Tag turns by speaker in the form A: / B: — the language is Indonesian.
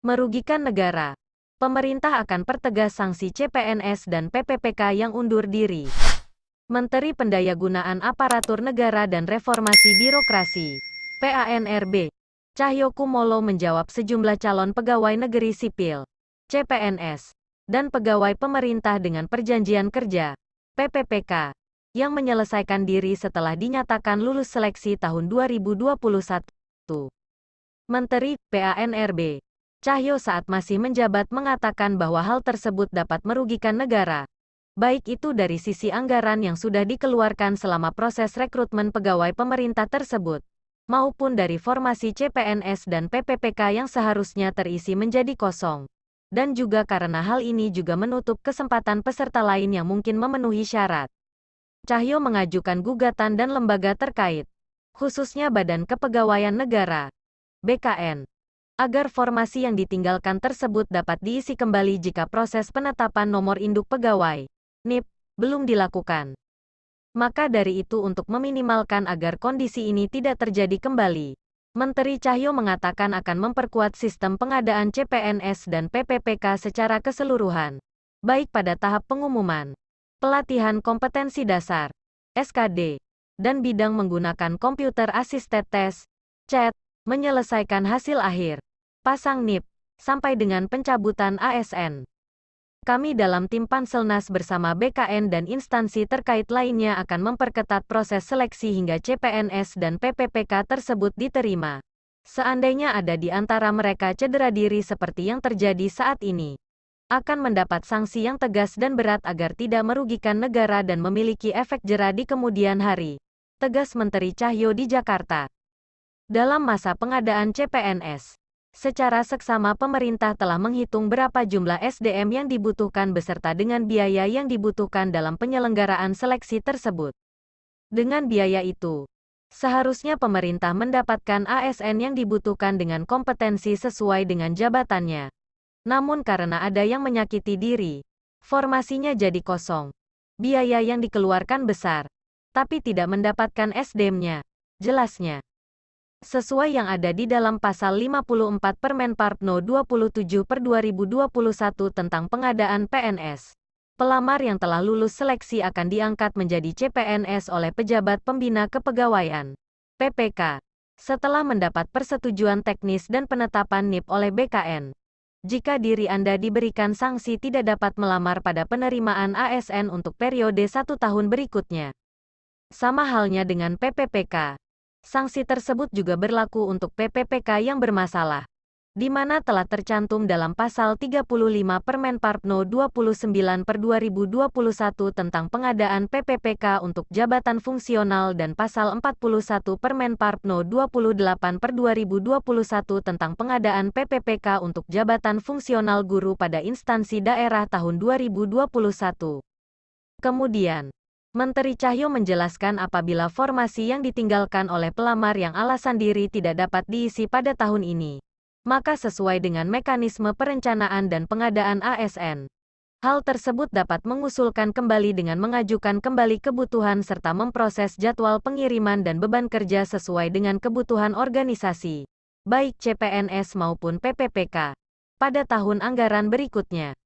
A: Merugikan negara. Pemerintah akan pertegas sanksi CPNS dan PPPK yang undur diri. Menteri Pendayagunaan Aparatur Negara dan Reformasi Birokrasi, PANRB, Cahyokumolo menjawab sejumlah calon pegawai negeri sipil, CPNS, dan pegawai pemerintah dengan perjanjian kerja, PPPK, yang menyelesaikan diri setelah dinyatakan lulus seleksi tahun 2021. Menteri PANRB, Cahyo saat masih menjabat mengatakan bahwa hal tersebut dapat merugikan negara, baik itu dari sisi anggaran yang sudah dikeluarkan selama proses rekrutmen pegawai pemerintah tersebut, maupun dari formasi CPNS dan PPPK yang seharusnya terisi menjadi kosong. Dan juga karena hal ini juga menutup kesempatan peserta lain yang mungkin memenuhi syarat. Cahyo mengajukan gugatan dan lembaga terkait, khususnya Badan Kepegawaian Negara, BKN, agar formasi yang ditinggalkan tersebut dapat diisi kembali jika proses penetapan nomor induk pegawai, NIP, belum dilakukan. Maka dari itu untuk meminimalkan agar kondisi ini tidak terjadi kembali, Menteri Cahyo mengatakan akan memperkuat sistem pengadaan CPNS dan PPPK secara keseluruhan, baik pada tahap pengumuman, pelatihan kompetensi dasar, SKD, dan bidang menggunakan komputer assisted test, CAT, menyelesaikan hasil akhir, pasang NIP, sampai dengan pencabutan ASN. Kami dalam tim Panselnas bersama BKN dan instansi terkait lainnya akan memperketat proses seleksi hingga CPNS dan PPPK tersebut diterima. Seandainya ada di antara mereka cedera diri seperti yang terjadi saat ini, akan mendapat sanksi yang tegas dan berat agar tidak merugikan negara dan memiliki efek jera di kemudian hari, tegas Menteri Cahyo di Jakarta. Dalam masa pengadaan CPNS, secara seksama pemerintah telah menghitung berapa jumlah SDM yang dibutuhkan beserta dengan biaya yang dibutuhkan dalam penyelenggaraan seleksi tersebut. Dengan biaya itu, seharusnya pemerintah mendapatkan ASN yang dibutuhkan dengan kompetensi sesuai dengan jabatannya. Namun karena ada yang menyakiti diri, formasinya jadi kosong. Biaya yang dikeluarkan besar, tapi tidak mendapatkan SDM-nya, jelasnya. Sesuai yang ada di dalam Pasal 54 Permenparp No 27/2021 tentang pengadaan PNS. Pelamar yang telah lulus seleksi akan diangkat menjadi CPNS oleh pejabat pembina kepegawaian, PPK, setelah mendapat persetujuan teknis dan penetapan NIP oleh BKN. Jika diri Anda diberikan sanksi tidak dapat melamar pada penerimaan ASN untuk periode 1 tahun berikutnya. Sama halnya dengan PPPK. Sanksi tersebut juga berlaku untuk PPPK yang bermasalah, di mana telah tercantum dalam Pasal 35 Permenparp No 29/2021 tentang pengadaan PPPK untuk jabatan fungsional dan Pasal 41 Permenparp No 28/2021 tentang pengadaan PPPK untuk jabatan fungsional guru pada instansi daerah tahun 2021. Kemudian, Menteri Cahyo menjelaskan apabila formasi yang ditinggalkan oleh pelamar yang alasan diri tidak dapat diisi pada tahun ini, maka sesuai dengan mekanisme perencanaan dan pengadaan ASN, hal tersebut dapat mengusulkan kembali dengan mengajukan kembali kebutuhan serta memproses jadwal pengiriman dan beban kerja sesuai dengan kebutuhan organisasi, baik CPNS maupun PPPK, pada tahun anggaran berikutnya.